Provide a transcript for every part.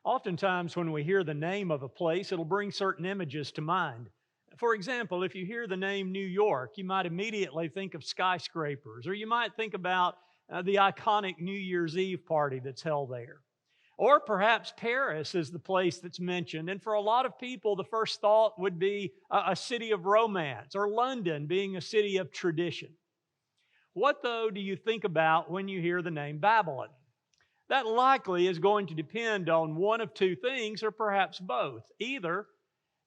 Oftentimes, when we hear the name of a place, it'll bring certain images to mind. For example, if you hear the name New York, you might immediately think of skyscrapers, or you might think about the iconic New Year's Eve party that's held there. Or perhaps Paris is the place that's mentioned, and for a lot of people, the first thought would be a city of romance, or London being a city of tradition. What, though, do you think about when you hear the name Babylon? That likely is going to depend on one of two things, or perhaps both. Either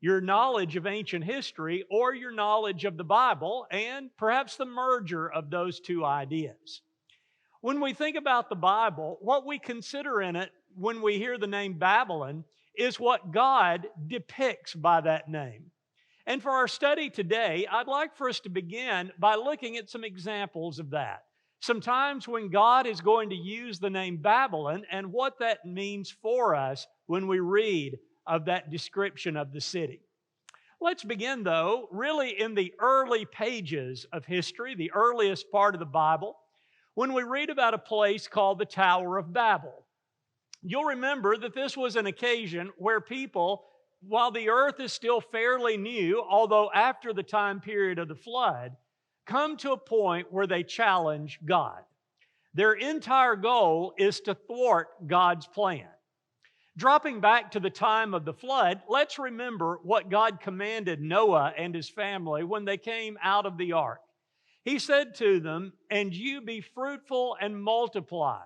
your knowledge of ancient history or your knowledge of the Bible, and perhaps the merger of those two ideas. When we think about the Bible, what we consider in it when we hear the name Babylon is what God depicts by that name. And for our study today, I'd like for us to begin by looking at some examples of that. Sometimes when God is going to use the name Babylon and what that means for us when we read of that description of the city. Let's begin, though, really in the early pages of history, the earliest part of the Bible, when we read about a place called the Tower of Babel. You'll remember that this was an occasion where people, while the earth is still fairly new, although after the time period of the flood, come to a point where they challenge God. Their entire goal is to thwart God's plan. Dropping back to the time of the flood, let's remember what God commanded Noah and his family when they came out of the ark. He said to them, "And you be fruitful and multiply,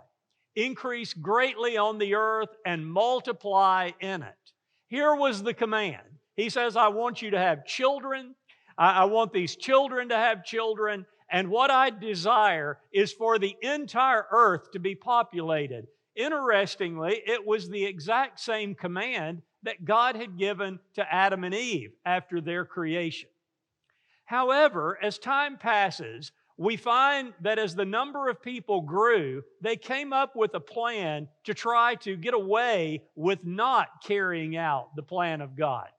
increase greatly on the earth and multiply in it." Here was the command. He says, I want you to have children. I want these children to have children. And what I desire is for the entire earth to be populated. Interestingly, it was the exact same command that God had given to Adam and Eve after their creation. However, as time passes, we find that as the number of people grew, they came up with a plan to try to get away with not carrying out the plan of God.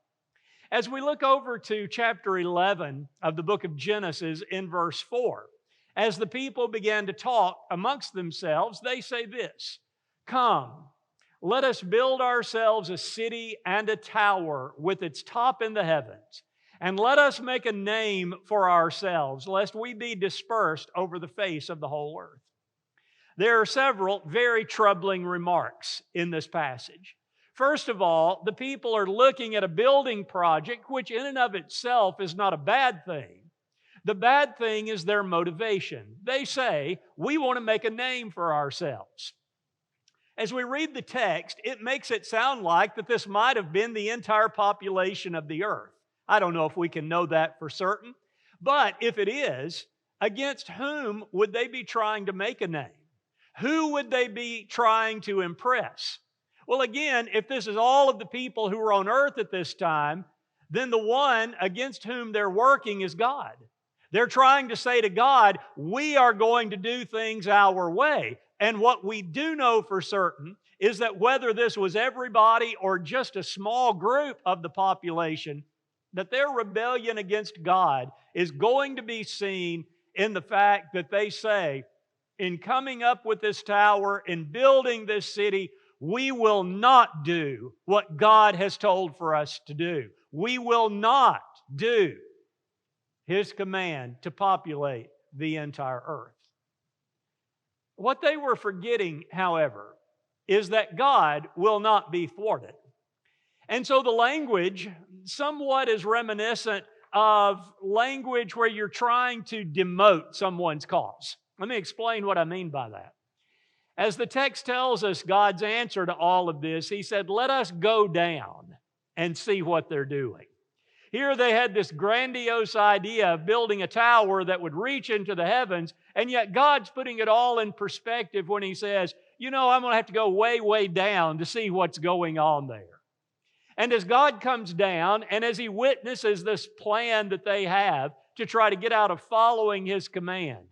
As we look over to chapter 11 of the book of Genesis in verse 4, as the people began to talk amongst themselves, they say this, "Come, let us build ourselves a city and a tower with its top in the heavens. And let us make a name for ourselves, lest we be dispersed over the face of the whole earth." There are several very troubling remarks in this passage. First of all, the people are looking at a building project, which in and of itself is not a bad thing. The bad thing is their motivation. They say, we want to make a name for ourselves. As we read the text, it makes it sound like that this might have been the entire population of the earth. I don't know if we can know that for certain, but if it is, against whom would they be trying to make a name? Who would they be trying to impress? Well, again, if this is all of the people who are on earth at this time, then the one against whom they're working is God. They're trying to say to God, we are going to do things our way. And what we do know for certain is that whether this was everybody or just a small group of the population, that their rebellion against God is going to be seen in the fact that they say, in coming up with this tower, in building this city, we will not do what God has told for us to do. We will not do His command to populate the entire earth. What they were forgetting, however, is that God will not be thwarted. And so the language somewhat is reminiscent of language where you're trying to demote someone's cause. Let me explain what I mean by that. As the text tells us God's answer to all of this, He said, let us go down and see what they're doing. Here they had this grandiose idea of building a tower that would reach into the heavens, and yet God's putting it all in perspective when He says, I'm going to have to go way, way down to see what's going on there. And as God comes down, and as He witnesses this plan that they have to try to get out of following His command,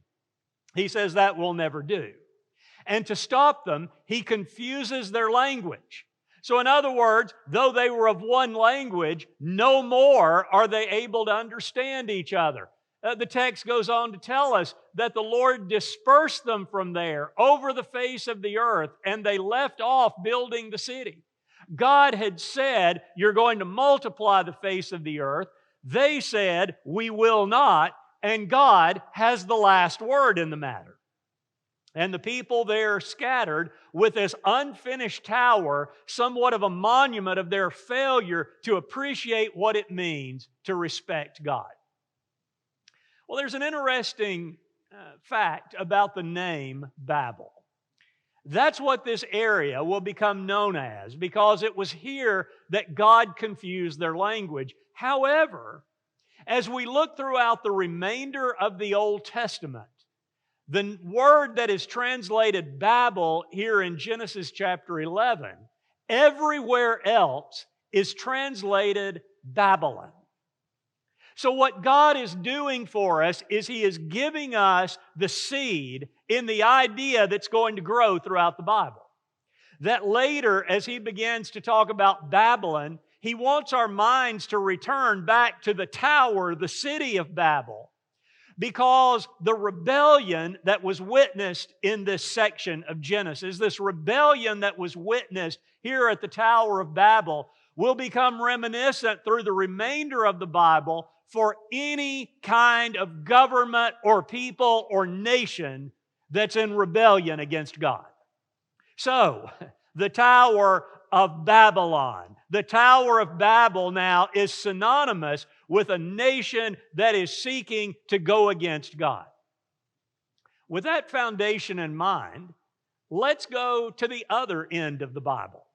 He says that will never do. And to stop them, He confuses their language. So in other words, though they were of one language, no more are they able to understand each other. The text goes on to tell us that the Lord dispersed them from there over the face of the earth, and they left off building the city. God had said, you're going to multiply the face of the earth. They said, we will not, and God has the last word in the matter. And the people there scattered with this unfinished tower, somewhat of a monument of their failure to appreciate what it means to respect God. Well, there's an interesting fact about the name Babel. That's what this area will become known as, because it was here that God confused their language. However, as we look throughout the remainder of the Old Testament, the word that is translated Babel here in Genesis chapter 11, everywhere else is translated Babylon. So what God is doing for us is He is giving us the seed in the idea that's going to grow throughout the Bible. That later, as He begins to talk about Babylon, He wants our minds to return back to the tower, the city of Babel, because the rebellion that was witnessed in this section of Genesis, this rebellion that was witnessed here at the Tower of Babel, will become reminiscent through the remainder of the Bible for any kind of government or people or nation that's in rebellion against God. So, the Tower of Babylon. The Tower of Babel now is synonymous with a nation that is seeking to go against God. With that foundation in mind, let's go to the other end of the Bible.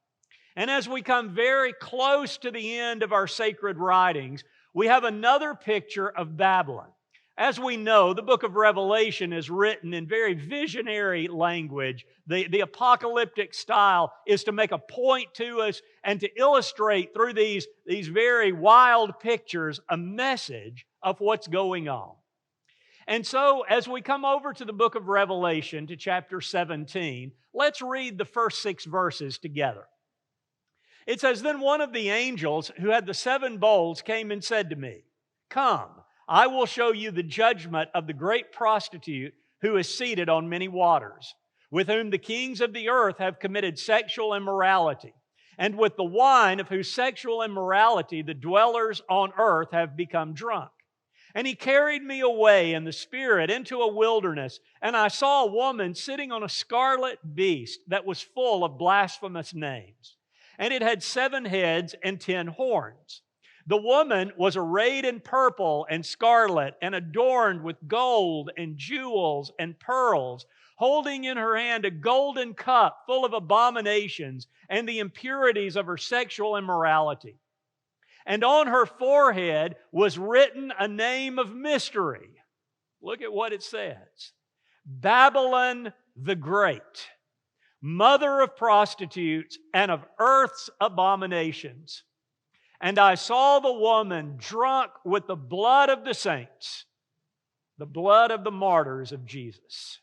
And as we come very close to the end of our sacred writings, we have another picture of Babylon. As we know, the book of Revelation is written in very visionary language. The apocalyptic style is to make a point to us and to illustrate through these very wild pictures a message of what's going on. And so, as we come over to the book of Revelation, to chapter 17, let's read the first 6 verses together. It says, "Then one of the angels who had the 7 bowls came and said to me, 'Come, I will show you the judgment of the great prostitute who is seated on many waters, with whom the kings of the earth have committed sexual immorality, and with the wine of whose sexual immorality the dwellers on earth have become drunk.' And he carried me away in the Spirit into a wilderness, and I saw a woman sitting on a scarlet beast that was full of blasphemous names. And it had 7 heads and 10 horns. The woman was arrayed in purple and scarlet and adorned with gold and jewels and pearls, holding in her hand a golden cup full of abominations and the impurities of her sexual immorality. And on her forehead was written a name of mystery." Look at what it says. "Babylon the Great, mother of prostitutes and of earth's abominations. And I saw the woman drunk with the blood of the saints, the blood of the martyrs of Jesus."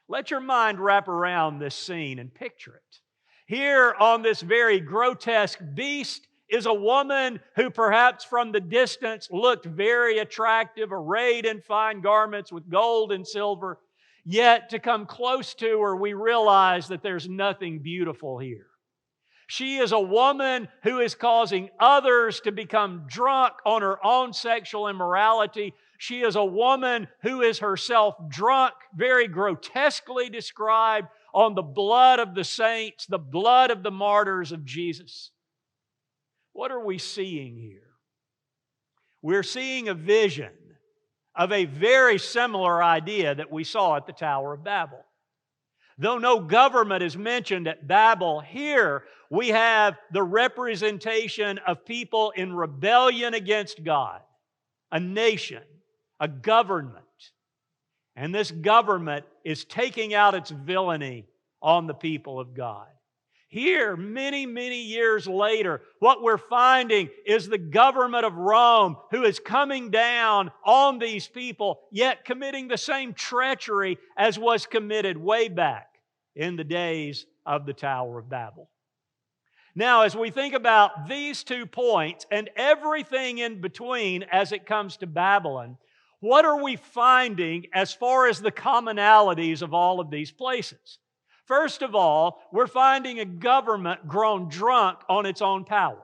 Let your mind wrap around this scene and picture it. Here on this very grotesque beast is a woman who perhaps from the distance looked very attractive, arrayed in fine garments with gold and silver. Yet to come close to her, we realize that there's nothing beautiful here. She is a woman who is causing others to become drunk on her own sexual immorality. She is a woman who is herself drunk, very grotesquely described, on the blood of the saints, the blood of the martyrs of Jesus. What are we seeing here? We're seeing a vision of a very similar idea that we saw at the Tower of Babel. Though no government is mentioned at Babel, here we have the representation of people in rebellion against God, a nation, a government. And this government is taking out its villainy on the people of God. Here, many, many years later, what we're finding is the government of Rome who is coming down on these people, yet committing the same treachery as was committed way back in the days of the Tower of Babel. Now, as we think about these 2 points and everything in between as it comes to Babylon, what are we finding as far as the commonalities of all of these places? First of all, we're finding a government grown drunk on its own power.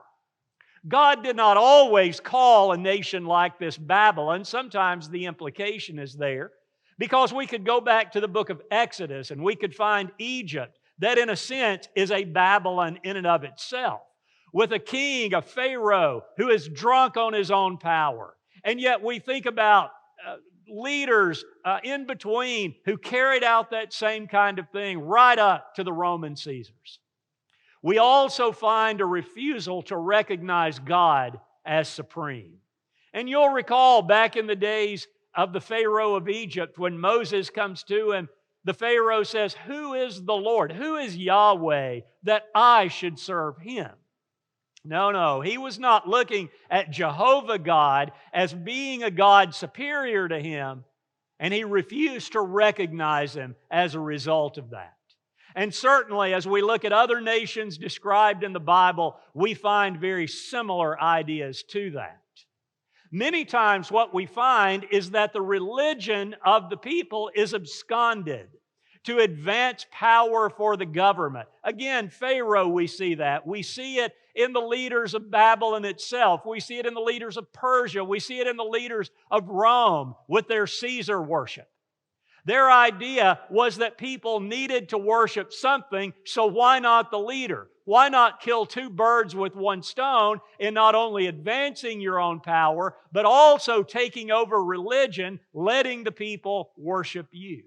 God did not always call a nation like this Babylon. Sometimes the implication is there, because we could go back to the book of Exodus and we could find Egypt, that in a sense is a Babylon in and of itself, with a king, a Pharaoh, who is drunk on his own power. And yet we think about leaders in between who carried out that same kind of thing right up to the Roman Caesars. We also find a refusal to recognize God as supreme. And you'll recall back in the days of the Pharaoh of Egypt, when Moses comes to him, the Pharaoh says, "Who is the Lord? Who is Yahweh that I should serve him?" No, he was not looking at Jehovah God as being a God superior to him, and he refused to recognize him as a result of that. And certainly, as we look at other nations described in the Bible, we find very similar ideas to that. Many times what we find is that the religion of the people is absconded to advance power for the government. Again, Pharaoh, we see that. We see it in the leaders of Babylon itself. We see it in the leaders of Persia. We see it in the leaders of Rome with their Caesar worship. Their idea was that people needed to worship something, so why not the leader? Why not kill two birds with one stone in not only advancing your own power, but also taking over religion, letting the people worship you?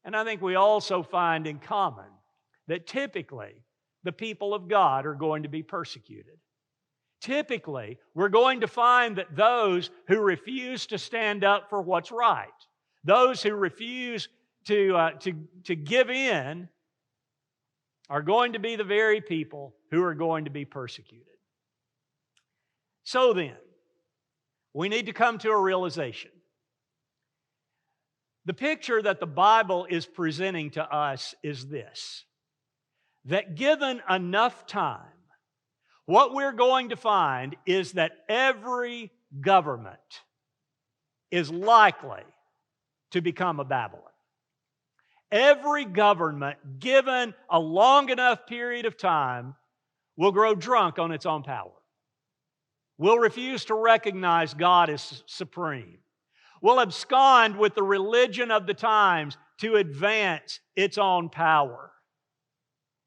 And I think we also find in common that typically the people of God are going to be persecuted. Typically, we're going to find that those who refuse to stand up for what's right, those who refuse to give in, are going to be the very people who are going to be persecuted. So then, we need to come to a realization. The picture that the Bible is presenting to us is this: that given enough time, what we're going to find is that every government is likely to become a Babylon. Every government, given a long enough period of time, will grow drunk on its own power, will refuse to recognize God as supreme, will abscond with the religion of the times to advance its own power,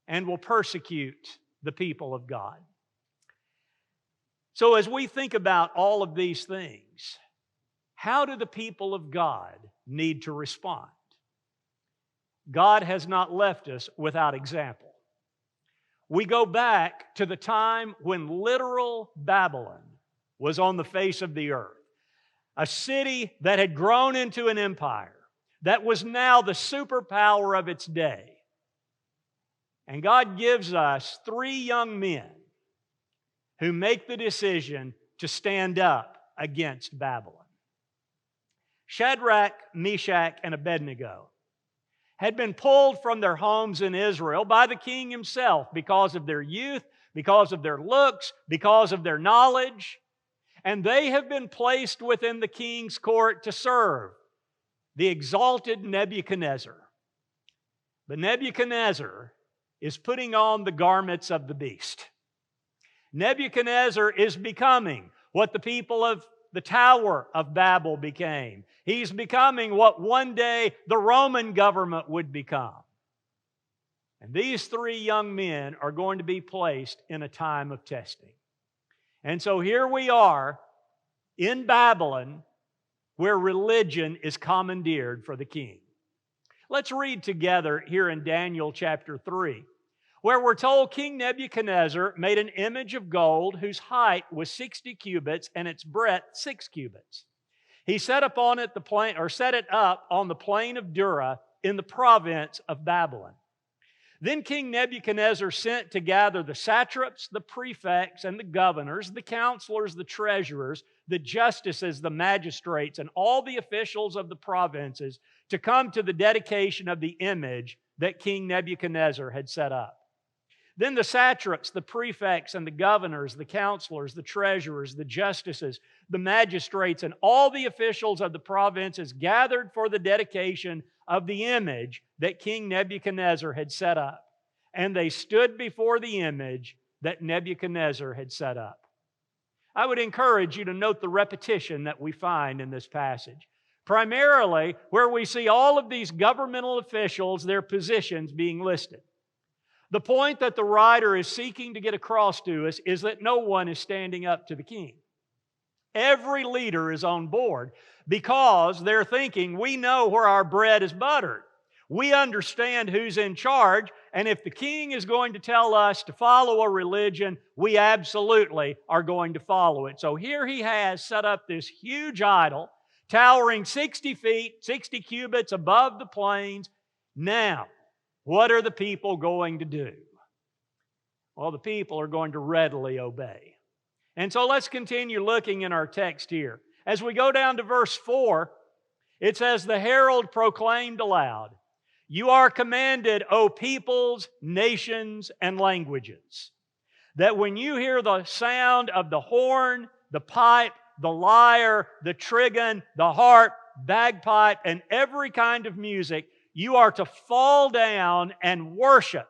and will persecute the people of God. So as we think about all of these things, how do the people of God need to respond? God has not left us without example. We go back to the time when literal Babylon was on the face of the earth, a city that had grown into an empire, that was now the superpower of its day. And God gives us 3 young men who make the decision to stand up against Babylon. Shadrach, Meshach, and Abednego had been pulled from their homes in Israel by the king himself because of their youth, because of their looks, because of their knowledge, and they have been placed within the king's court to serve the exalted Nebuchadnezzar. But Nebuchadnezzar is putting on the garments of the beast. Nebuchadnezzar is becoming what the people of the Tower of Babel became. He's becoming what one day the Roman government would become. And these 3 young men are going to be placed in a time of testing. And so here we are in Babylon, where religion is commandeered for the king. Let's read together here in Daniel chapter 3, where we're told King Nebuchadnezzar made an image of gold whose height was 60 cubits and its breadth 6 cubits. He set up on it set it up on the plain of Dura in the province of Babylon. Then King Nebuchadnezzar sent to gather the satraps, the prefects, and the governors, the counselors, the treasurers, the justices, the magistrates, and all the officials of the provinces to come to the dedication of the image that King Nebuchadnezzar had set up. Then the satraps, the prefects, and the governors, the counselors, the treasurers, the justices, the magistrates, and all the officials of the provinces gathered for the dedication of the image that King Nebuchadnezzar had set up. And they stood before the image that Nebuchadnezzar had set up. I would encourage you to note the repetition that we find in this passage. Primarily, where we see all of these governmental officials, their positions being listed. The point that the writer is seeking to get across to us is that no one is standing up to the king. Every leader is on board because they're thinking, we know where our bread is buttered. We understand who's in charge, and if the king is going to tell us to follow a religion, we absolutely are going to follow it. So here he has set up this huge idol, towering 60 feet, 60 cubits above the plains. Now, what are the people going to do? Well, the people are going to readily obey. And so let's continue looking in our text here. As we go down to verse 4, it says, "The herald proclaimed aloud, 'You are commanded, O peoples, nations, and languages, that when you hear the sound of the horn, the pipe, the lyre, the trigon, the harp, bagpipe, and every kind of music, you are to fall down and worship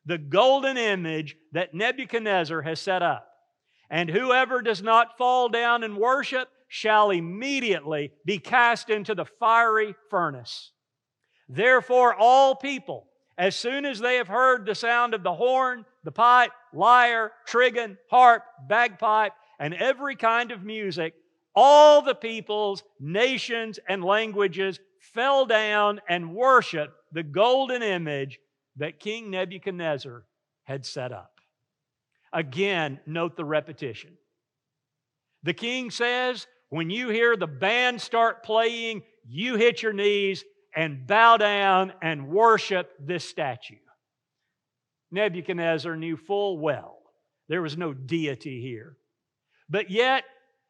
the golden image that Nebuchadnezzar has set up. And whoever does not fall down and worship shall immediately be cast into the fiery furnace. Therefore all people, as soon as they have heard the sound of the horn, the pipe, lyre, trigon, harp, bagpipe, and every kind of music, all the peoples, nations, and languages fell down and worshiped the golden image that King Nebuchadnezzar had set up.'" Again, note the repetition. The king says, when you hear the band start playing, you hit your knees and bow down and worship this statue. Nebuchadnezzar knew full well there was no deity here. But yet,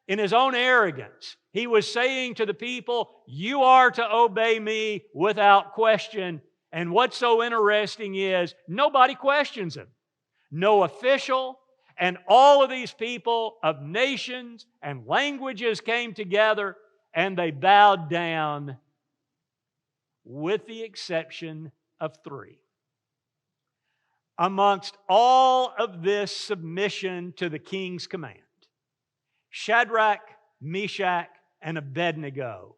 in his own arrogance, he was saying to the people, you are to obey me without question. And what's so interesting is nobody questions him. No official, and all of these people of nations and languages came together and they bowed down, with the exception of 3. Amongst all of this submission to the king's command, Shadrach, Meshach, and Abednego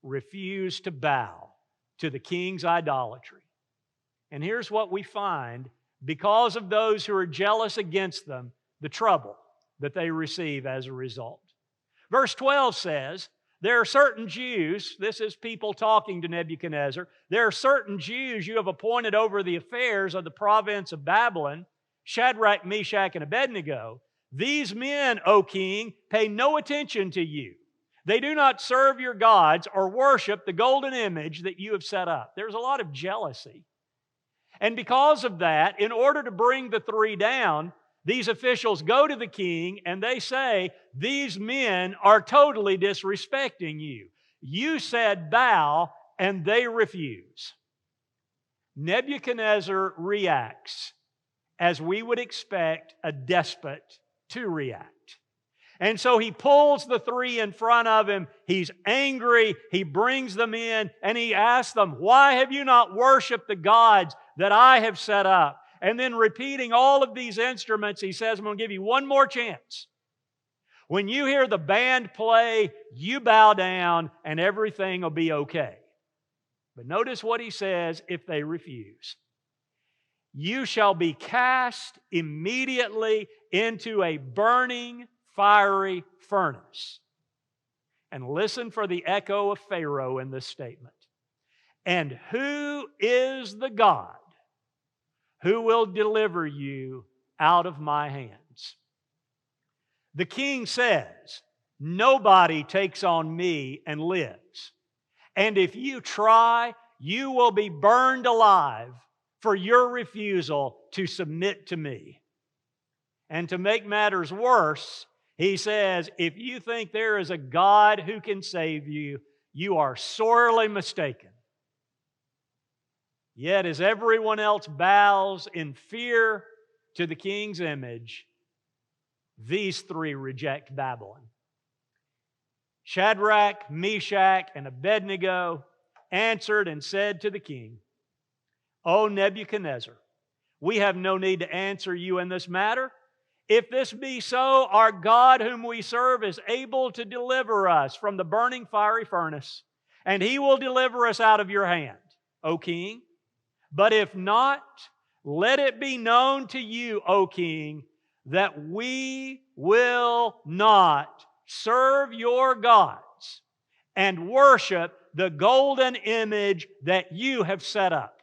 refused to bow to the king's idolatry. And here's what we find: because of those who are jealous against them, the trouble that they receive as a result. Verse 12 says, there are certain Jews, this is people talking to Nebuchadnezzar, there are certain Jews you have appointed over the affairs of the province of Babylon, Shadrach, Meshach, and Abednego. These men, O king, pay no attention to you. They do not serve your gods or worship the golden image that you have set up. There's a lot of jealousy. And because of that, in order to bring the 3 down, these officials go to the king and they say, these men are totally disrespecting you. You said bow, and they refuse. Nebuchadnezzar reacts as we would expect a despot to react. And so he pulls the 3 in front of him. He's angry. He brings them in and he asks them, why have you not worshiped the gods that I have set up? And then repeating all of these instruments, he says, I'm going to give you one more chance. When you hear the band play, you bow down and everything will be okay. But notice what he says if they refuse. You shall be cast immediately into a burning, fiery furnace. And listen for the echo of Pharaoh in this statement. And who is the God who will deliver you out of my hands? The king says, nobody takes on me and lives. And if you try, you will be burned alive for your refusal to submit to me. And to make matters worse, he says, if you think there is a God who can save you, you are sorely mistaken. Yet as everyone else bows in fear, to the king's image, these three reject Babylon. Shadrach, Meshach, and Abednego answered and said to the king, O Nebuchadnezzar, we have no need to answer you in this matter. If this be so, our God whom we serve is able to deliver us from the burning fiery furnace, and He will deliver us out of your hand, O king. But if not, let it be known to you, O king, that we will not serve your gods and worship the golden image that you have set up.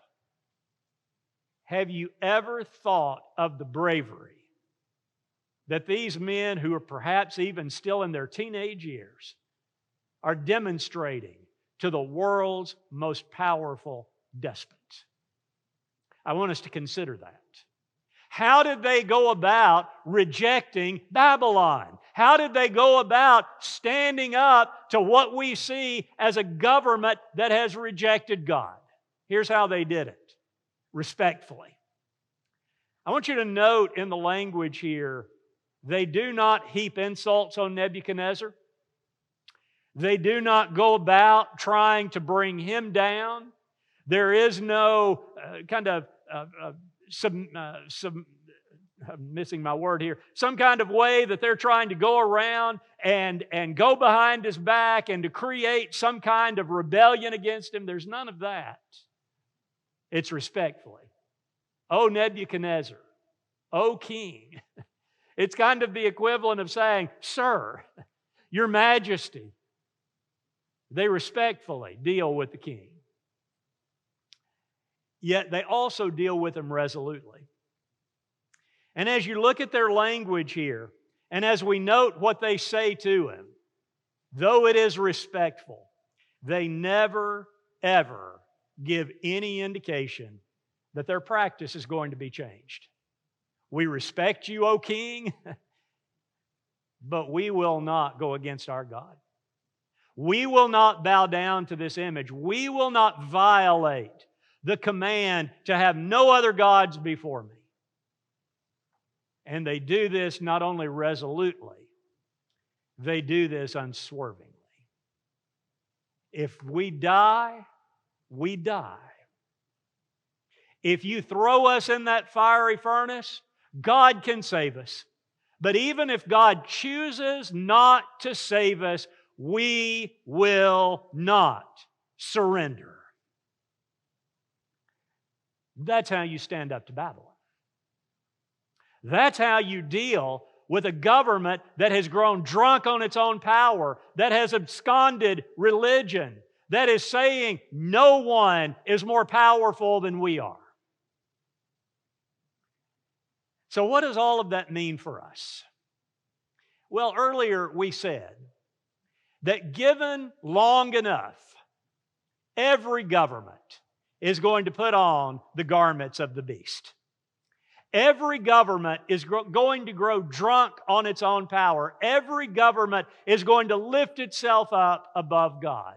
Have you ever thought of the bravery that these men, who are perhaps even still in their teenage years, are demonstrating to the world's most powerful despot? I want us to consider that. How did they go about rejecting Babylon? How did they go about standing up to what we see as a government that has rejected God? Here's how they did it. Respectfully. I want you to note in the language here, they do not heap insults on Nebuchadnezzar. They do not go about trying to bring him down. There is no I'm missing my word here, some kind of way that they're trying to go around and go behind his back and to create some kind of rebellion against him. There's none of that. It's respectfully. O Nebuchadnezzar, O king. It's kind of the equivalent of saying, Sir, Your Majesty. They respectfully deal with the king. Yet they also deal with him resolutely. And as you look at their language here, and as we note what they say to him, though it is respectful, they never, ever give any indication that their practice is going to be changed. We respect you, O king, but we will not go against our God. We will not bow down to this image. We will not violate the command to have no other gods before me. And they do this not only resolutely, they do this unswervingly. If we die, we die. If you throw us in that fiery furnace, God can save us. But even if God chooses not to save us, we will not surrender. That's how you stand up to Babylon. That's how you deal with a government that has grown drunk on its own power, that has absconded religion, that is saying no one is more powerful than we are. So what does all of that mean for us? Well, earlier we said that given long enough, every government is going to put on the garments of the beast. Every government is going to grow drunk on its own power. Every government is going to lift itself up above God.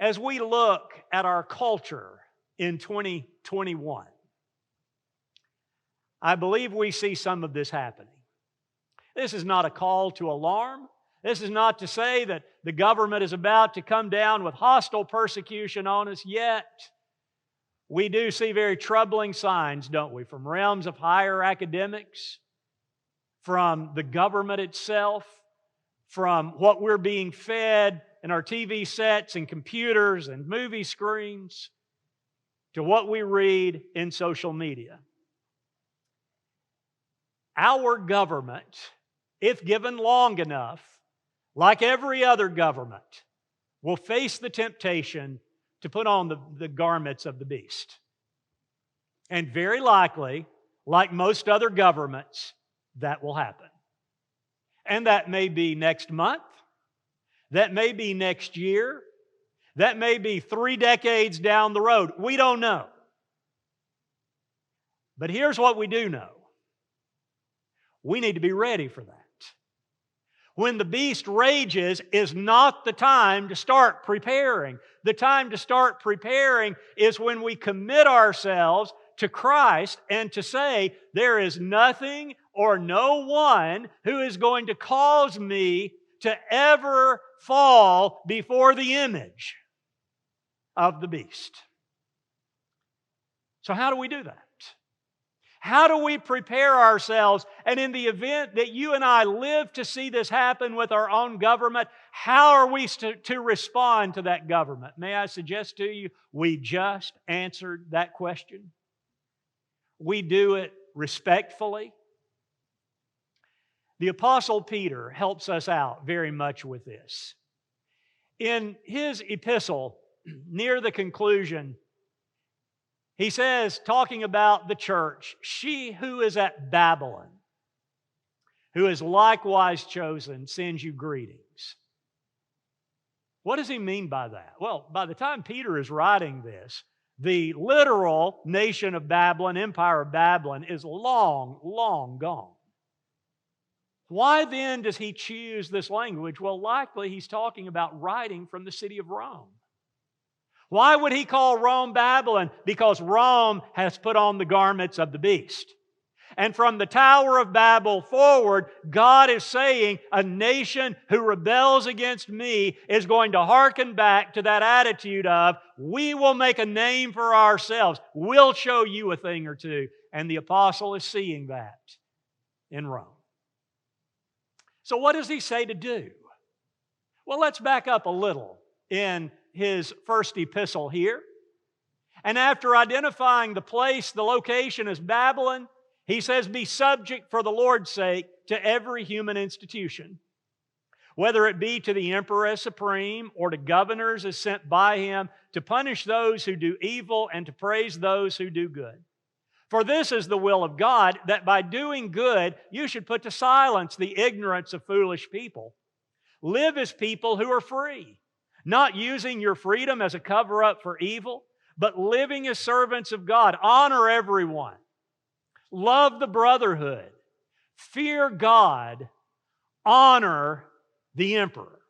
As we look at our culture in 2021, I believe we see some of this happening. This is not a call to alarm. This is not to say that the government is about to come down with hostile persecution on us yet. We do see very troubling signs, don't we, from realms of higher academics, from the government itself, from what we're being fed in our TV sets and computers and movie screens, to what we read in social media. Our government, if given long enough, like every other government, will face the temptation to put on the garments of the beast. And very likely, like most other governments, that will happen. And that may be next month. That may be next year. That may be 3 decades down the road. We don't know. But here's what we do know. We need to be ready for that. When the beast rages is not the time to start preparing. The time to start preparing is when we commit ourselves to Christ and to say, there is nothing or no one who is going to cause me to ever fall before the image of the beast. So how do we do that? How do we prepare ourselves? And in the event that you and I live to see this happen with our own government, how are we to respond to that government? May I suggest to you, we just answered that question. We do it respectfully. The Apostle Peter helps us out very much with this. In his epistle, near the conclusion, he says, talking about the church, she who is at Babylon, who is likewise chosen, sends you greetings. What does he mean by that? Well, by the time Peter is writing this, the literal nation of Babylon, empire of Babylon, is long, long gone. Why then does he choose this language? Well, likely he's talking about writing from the city of Rome. Why would he call Rome Babylon? Because Rome has put on the garments of the beast. And from the Tower of Babel forward, God is saying a nation who rebels against me is going to hearken back to that attitude of, we will make a name for ourselves. We'll show you a thing or two. And the apostle is seeing that in Rome. So what does he say to do? Well, let's back up a little in his first epistle here. And after identifying the place, the location as Babylon, he says, be subject for the Lord's sake to every human institution, whether it be to the emperor as supreme or to governors as sent by him to punish those who do evil and to praise those who do good. For this is the will of God, that by doing good you should put to silence the ignorance of foolish people. Live as people who are free, not using your freedom as a cover-up for evil, but living as servants of God. Honor everyone. Love the brotherhood. Fear God. Honor the emperor.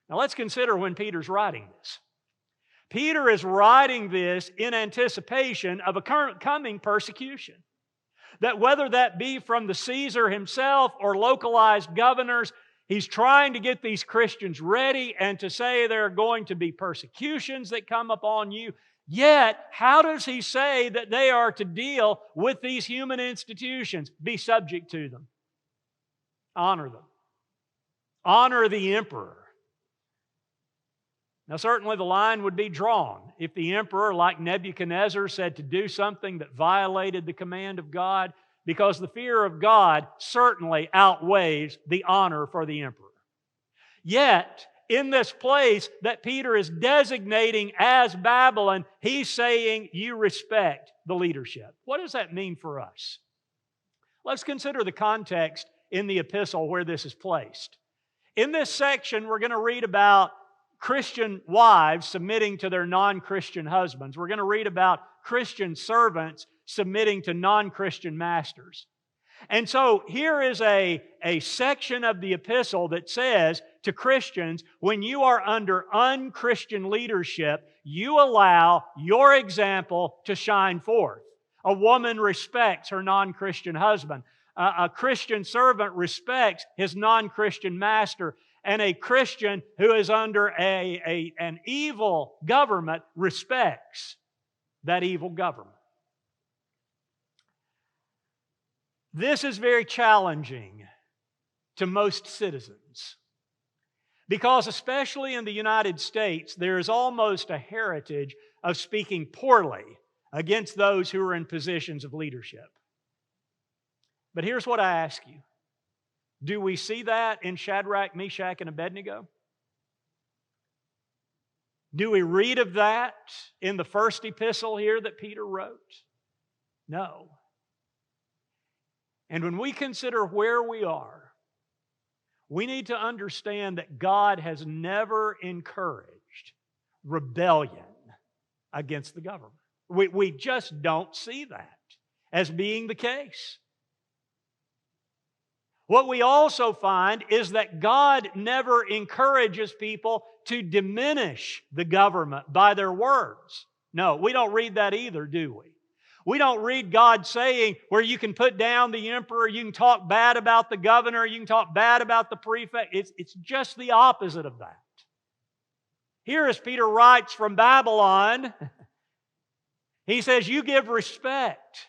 Now let's consider when Peter's writing this. Peter is writing this in anticipation of a coming persecution. That whether that be from the Caesar himself or localized governors, he's trying to get these Christians ready and to say there are going to be persecutions that come upon you. Yet, how does he say that they are to deal with these human institutions? Be subject to them. Honor them. Honor the emperor. Now, certainly the line would be drawn if the emperor, like Nebuchadnezzar, said to do something that violated the command of God, because the fear of God certainly outweighs the honor for the emperor. Yet, in this place that Peter is designating as Babylon, he's saying you respect the leadership. What does that mean for us? Let's consider the context in the epistle where this is placed. In this section, we're going to read about Christian wives submitting to their non-Christian husbands. We're going to read about Christian servants submitting to non-Christian masters. And so here is a section of the epistle that says to Christians, when you are under unchristian leadership, you allow your example to shine forth. A woman respects her non-Christian husband. A Christian servant respects his non-Christian master. And a Christian who is under an evil government respects that evil government. This is very challenging to most citizens because, especially in the United States, there is almost a heritage of speaking poorly against those who are in positions of leadership. But here's what I ask you. Do we see that in Shadrach, Meshach, and Abednego? Do we read of that in the first epistle here that Peter wrote? No. And when we consider where we are, we need to understand that God has never encouraged rebellion against the government. We just don't see that as being the case. What we also find is that God never encourages people to diminish the government by their words. No, we don't read that either, do we? We don't read God saying where you can put down the emperor, you can talk bad about the governor, you can talk bad about the prefect. It's just the opposite of that. Here, as Peter writes from Babylon, he says, you give respect.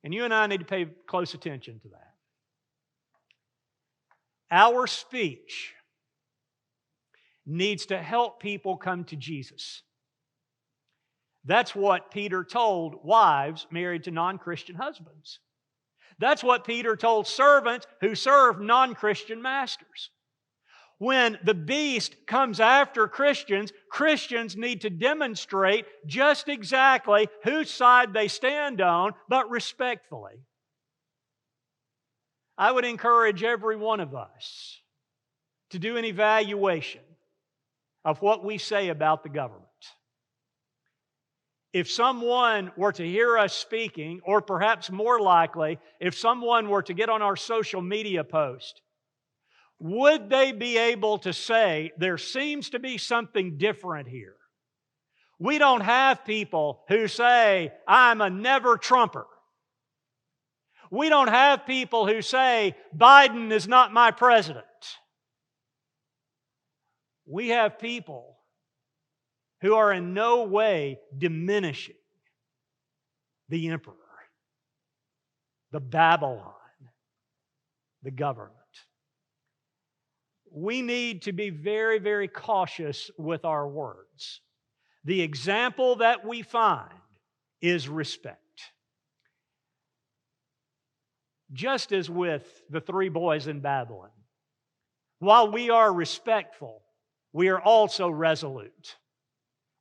And you and I need to pay close attention to that. Our speech needs to help people come to Jesus. That's what Peter told wives married to non-Christian husbands. That's what Peter told servants who serve non-Christian masters. When the beast comes after Christians, Christians need to demonstrate just exactly whose side they stand on, but respectfully. I would encourage every one of us to do an evaluation of what we say about the government. If someone were to hear us speaking, or perhaps more likely, if someone were to get on our social media post, would they be able to say, there seems to be something different here? We don't have people who say, I'm a never Trumper. We don't have people who say, Biden is not my president. We have people who are in no way diminishing the emperor, the Babylon, the government. We need to be very, very cautious with our words. The example that we find is respect. Just as with the three boys in Babylon, while we are respectful, we are also resolute.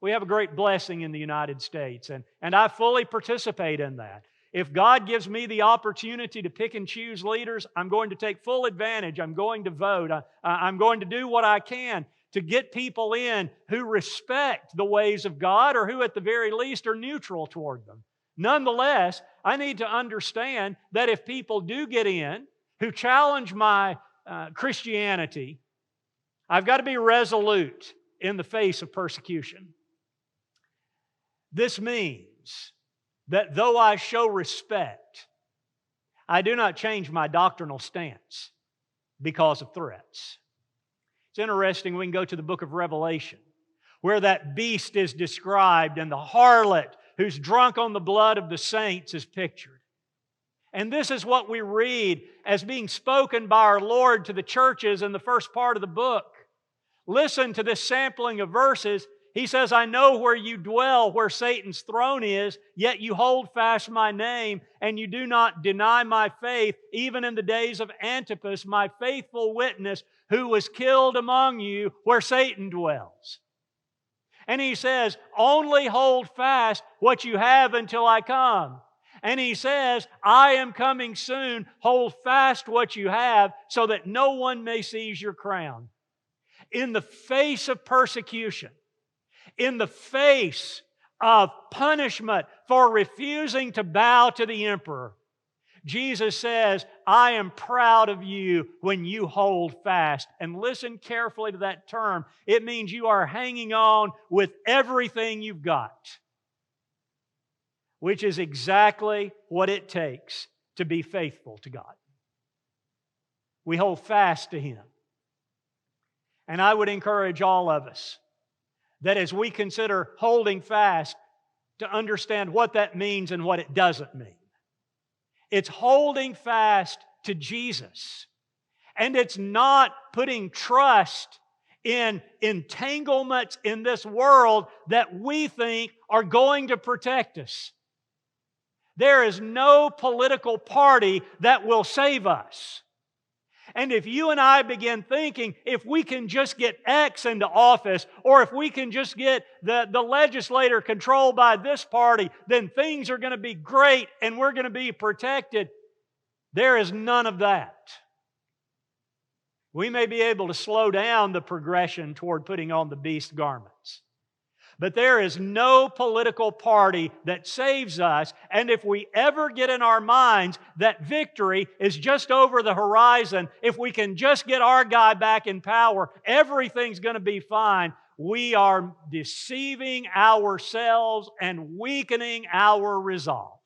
We have a great blessing in the United States, and I fully participate in that. If God gives me the opportunity to pick and choose leaders, I'm going to take full advantage. I'm going to vote. I'm going to do what I can to get people in who respect the ways of God, or who at the very least are neutral toward them. Nonetheless, I need to understand that if people do get in who challenge my Christianity, I've got to be resolute in the face of persecution. This means that though I show respect, I do not change my doctrinal stance because of threats. It's interesting, we can go to the book of Revelation, where that beast is described and the harlot who's drunk on the blood of the saints is pictured. And this is what we read as being spoken by our Lord to the churches in the first part of the book. Listen to this sampling of verses. He says, I know where you dwell, where Satan's throne is, yet you hold fast my name, and you do not deny my faith, even in the days of Antipas, my faithful witness, who was killed among you, where Satan dwells. And he says, only hold fast what you have until I come. And he says, I am coming soon. Hold fast what you have, so that no one may seize your crown. In the face of persecution, in the face of punishment for refusing to bow to the emperor, Jesus says, I am proud of you when you hold fast. And listen carefully to that term. It means you are hanging on with everything you've got, which is exactly what it takes to be faithful to God. We hold fast to Him. And I would encourage all of us that as we consider holding fast, to understand what that means and what it doesn't mean. It's holding fast to Jesus. And it's not putting trust in entanglements in this world that we think are going to protect us. There is no political party that will save us. And if you and I begin thinking, if we can just get X into office, or if we can just get the legislator controlled by this party, then things are going to be great and we're going to be protected. There is none of that. We may be able to slow down the progression toward putting on the beast garments. But there is no political party that saves us. And if we ever get in our minds that victory is just over the horizon, if we can just get our guy back in power, everything's going to be fine, we are deceiving ourselves and weakening our resolve.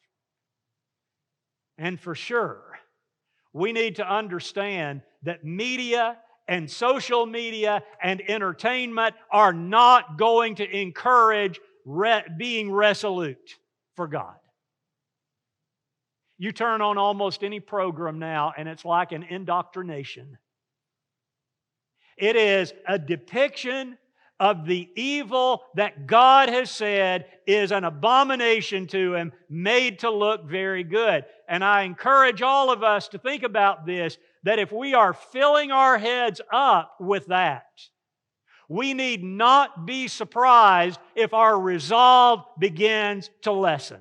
And for sure, we need to understand that media and social media and entertainment are not going to encourage being resolute for God. You turn on almost any program now, and it's like an indoctrination. It is a depiction of the evil that God has said is an abomination to Him, made to look very good. And I encourage all of us to think about this, that if we are filling our heads up with that, we need not be surprised if our resolve begins to lessen.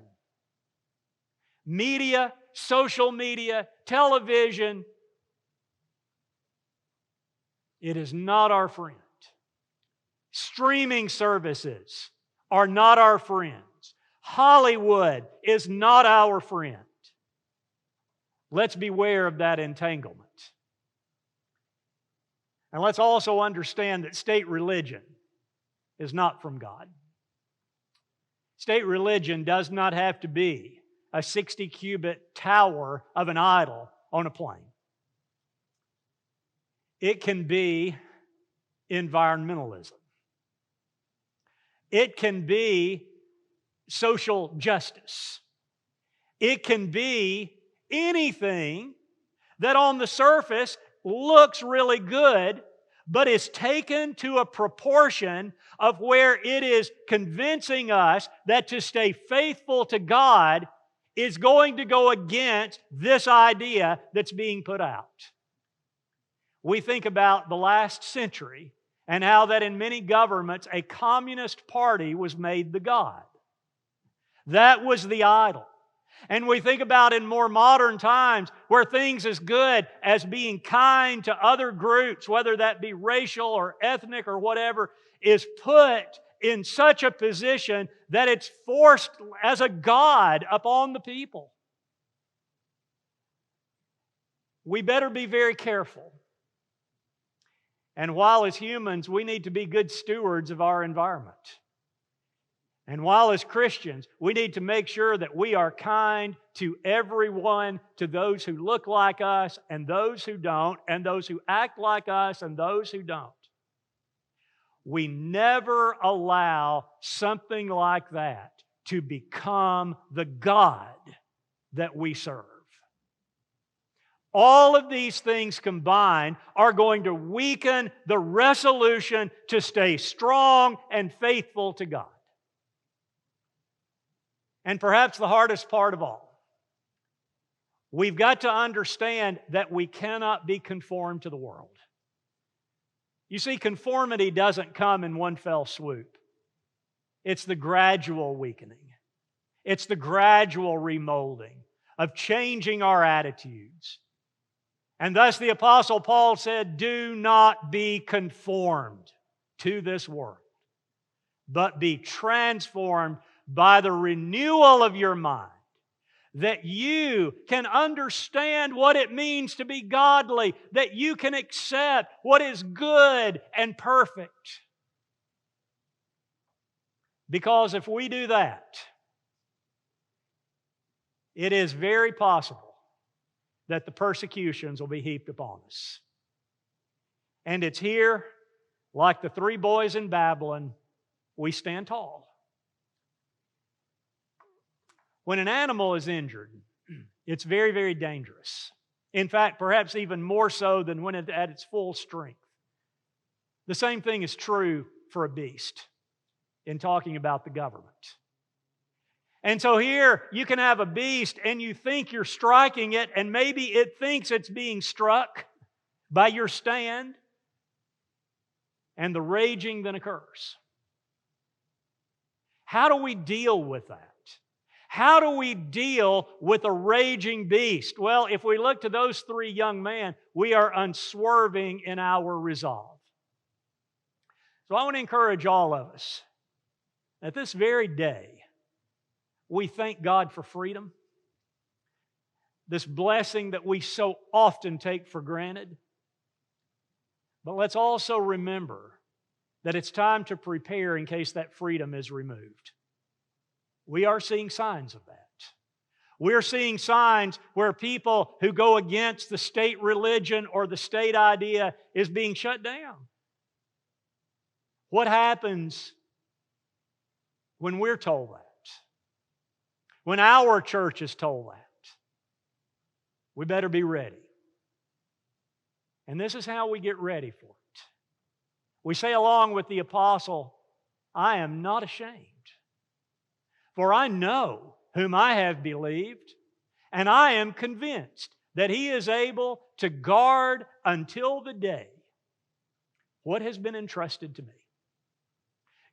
Media, social media, television, it is not our friend. Streaming services are not our friends. Hollywood is not our friend. Let's beware of that entanglement. And let's also understand that state religion is not from God. State religion does not have to be a 60-cubit tower of an idol on a plain. It can be environmentalism. It can be social justice. It can be anything that on the surface looks really good, but is taken to a proportion of where it is convincing us that to stay faithful to God is going to go against this idea that's being put out. We think about the last century and how that in many governments a communist party was made the god. That was the idol. And we think about in more modern times where things as good as being kind to other groups, whether that be racial or ethnic or whatever, is put in such a position that it's forced as a god upon the people. We better be very careful. And while as humans we need to be good stewards of our environment, and while as Christians we need to make sure that we are kind to everyone, to those who look like us and those who don't, and those who act like us and those who don't, we never allow something like that to become the God that we serve. All of these things combined are going to weaken the resolution to stay strong and faithful to God. And perhaps the hardest part of all, we've got to understand that we cannot be conformed to the world. You see, conformity doesn't come in one fell swoop. It's the gradual weakening. It's the gradual remolding of changing our attitudes. And thus the Apostle Paul said, do not be conformed to this world, but be transformed by the renewal of your mind, that you can understand what it means to be godly, that you can accept what is good and perfect. Because if we do that, it is very possible that the persecutions will be heaped upon us. And it's here, like the three boys in Babylon, we stand tall. When an animal is injured, it's very, very dangerous. In fact, perhaps even more so than when it's at its full strength. The same thing is true for a beast in talking about the government. And so here you can have a beast and you think you're striking it, and maybe it thinks it's being struck by your stand, and the raging then occurs. How do we deal with that? How do we deal with a raging beast? Well, if we look to those three young men, we are unswerving in our resolve. So I want to encourage all of us that this very day, we thank God for freedom, this blessing that we so often take for granted. But let's also remember that it's time to prepare in case that freedom is removed. We are seeing signs of that. We're seeing signs where people who go against the state religion or the state idea is being shut down. What happens when we're told that? When our church is told that? We better be ready. And this is how we get ready for it. We say along with the apostle, I am not ashamed, for I know whom I have believed, and I am convinced that He is able to guard until the day what has been entrusted to me.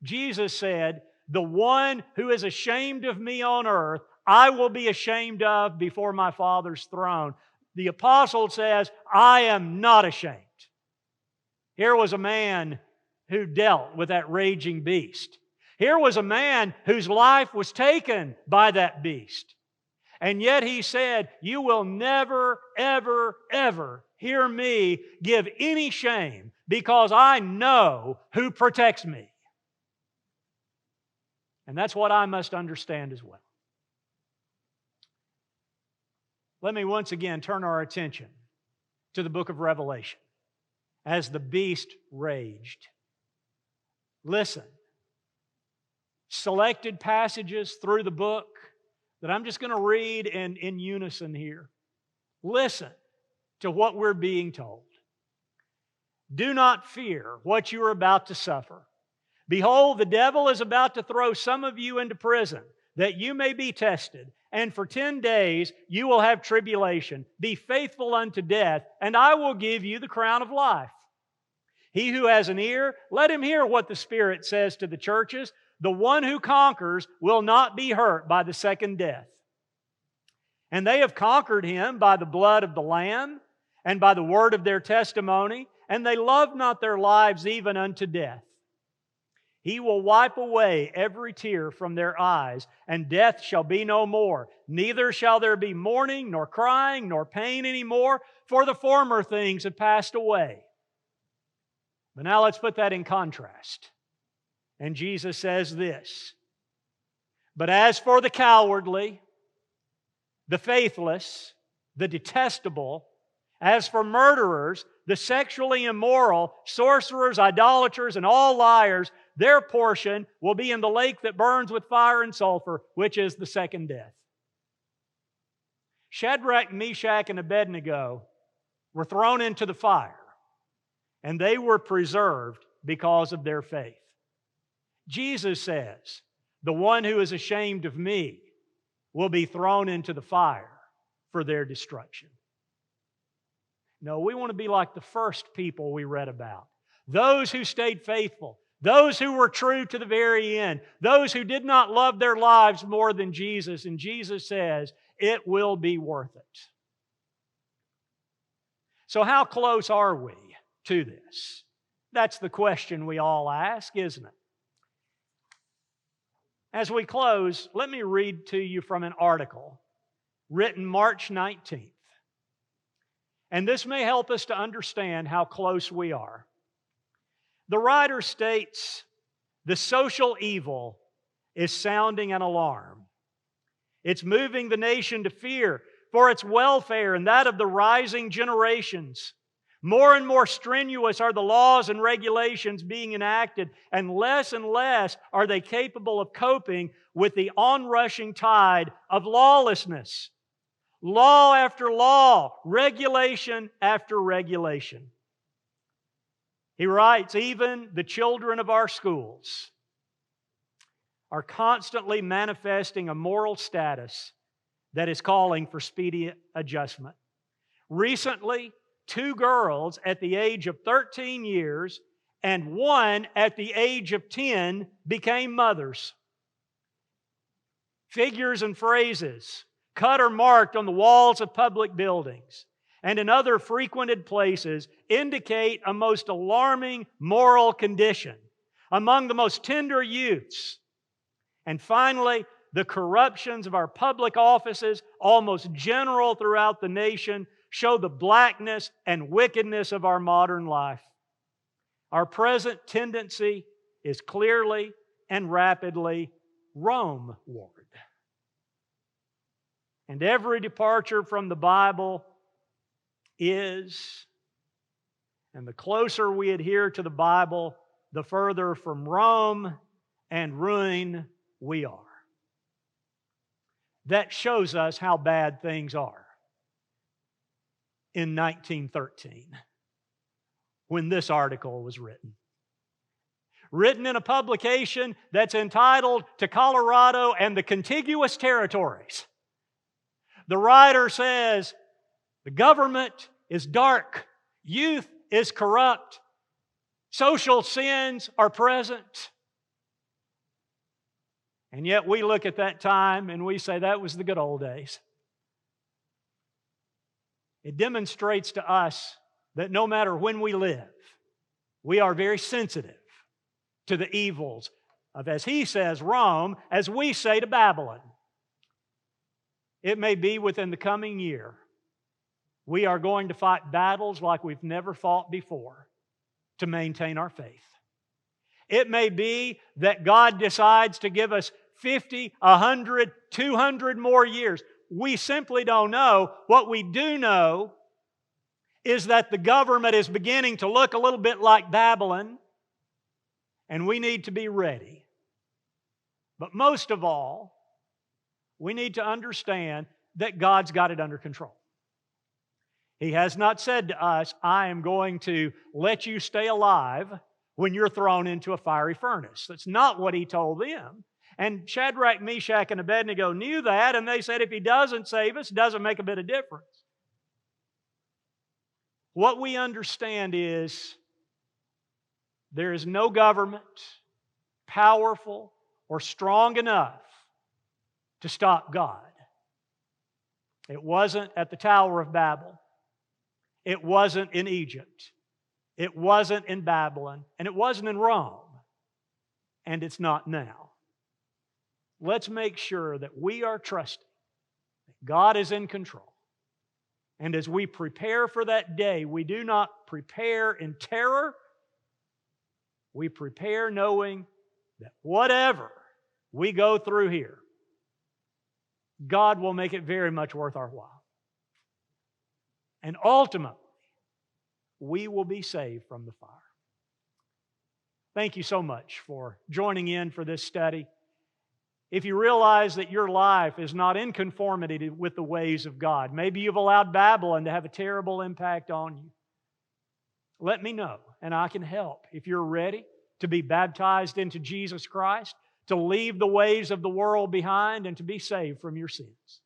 Jesus said, the one who is ashamed of me on earth, I will be ashamed of before my Father's throne. The apostle says, I am not ashamed. Here was a man who dealt with that raging beast. Here was a man whose life was taken by that beast. And yet he said, you will never, ever, ever hear me give any shame because I know who protects me. And that's what I must understand as well. Let me once again turn our attention to the book of Revelation as the beast raged. Listen. Selected passages through the book that I'm just going to read in unison here. Listen to what we're being told. Do not fear what you are about to suffer. Behold, the devil is about to throw some of you into prison, that you may be tested, and for 10 days you will have tribulation. Be faithful unto death, and I will give you the crown of life. He who has an ear, let him hear what the Spirit says to the churches. The one who conquers will not be hurt by the second death. And they have conquered him by the blood of the Lamb and by the word of their testimony, and they love not their lives even unto death. He will wipe away every tear from their eyes, and death shall be no more. Neither shall there be mourning, nor crying, nor pain any more, for the former things have passed away. But now let's put that in contrast. And Jesus says this, but as for the cowardly, the faithless, the detestable, as for murderers, the sexually immoral, sorcerers, idolaters, and all liars, their portion will be in the lake that burns with fire and sulfur, which is the second death. Shadrach, Meshach, and Abednego were thrown into the fire, and they were preserved because of their faith. Jesus says, the one who is ashamed of me will be thrown into the fire for their destruction. No, we want to be like the first people we read about. Those who stayed faithful. Those who were true to the very end. Those who did not love their lives more than Jesus. And Jesus says, it will be worth it. So how close are we to this? That's the question we all ask, isn't it? As we close, let me read to you from an article written March 19th. And this may help us to understand how close we are. The writer states, the social evil is sounding an alarm. It's moving the nation to fear for its welfare and that of the rising generations. More and more strenuous are the laws and regulations being enacted, and less are they capable of coping with the onrushing tide of lawlessness. Law after law, regulation after regulation. He writes, even the children of our schools are constantly manifesting a moral status that is calling for speedy adjustment. Recently, 2 girls at the age of 13 years and 1 at the age of 10 became mothers. Figures and phrases cut or marked on the walls of public buildings and in other frequented places indicate a most alarming moral condition among the most tender youths. And finally, the corruptions of our public offices, almost general throughout the nation, show the blackness and wickedness of our modern life. our present tendency is clearly and rapidly Rome-ward. And every departure from the Bible is, and the closer we adhere to the Bible, the further from Rome and ruin we are. That shows us how bad things are in 1913 when this article was written. Written in a publication that's entitled To Colorado and the Contiguous Territories. The writer says, the government is dark, youth is corrupt, social sins are present. And yet we look at that time and we say that was the good old days. It demonstrates to us that no matter when we live, we are very sensitive to the evils of, as he says, Rome, as we say to Babylon. It may be within the coming year, we are going to fight battles like we've never fought before to maintain our faith. It may be that God decides to give us 50, 100, 200 more years. We simply don't know. What we do know is that the government is beginning to look a little bit like Babylon, and we need to be ready. But most of all, we need to understand that God's got it under control. He has not said to us, I am going to let you stay alive when you're thrown into a fiery furnace. That's not what He told them. And Shadrach, Meshach, and Abednego knew that, and they said, if He doesn't save us, it doesn't make a bit of difference. What we understand is there is no government powerful or strong enough to stop God. It wasn't at the Tower of Babel. It wasn't in Egypt. It wasn't in Babylon. And it wasn't in Rome. And it's not now. Let's make sure that we are trusting that God is in control. And as we prepare for that day, we do not prepare in terror. We prepare knowing that whatever we go through here, God will make it very much worth our while. And ultimately, we will be saved from the fire. Thank you so much for joining in for this study. If you realize that your life is not in conformity with the ways of God, maybe you've allowed Babylon to have a terrible impact on you, let me know, and I can help. If you're ready to be baptized into Jesus Christ, to leave the ways of the world behind and to be saved from your sins.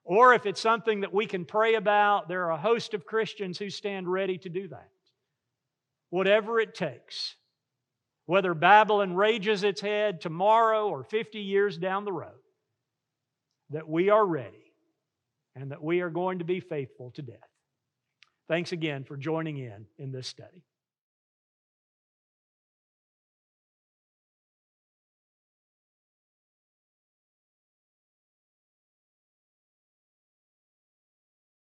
Or if it's something that we can pray about, there are a host of Christians who stand ready to do that. Whatever it takes, whether Babylon rages its head tomorrow or 50 years down the road, that we are ready and that we are going to be faithful to death. Thanks again for joining in this study.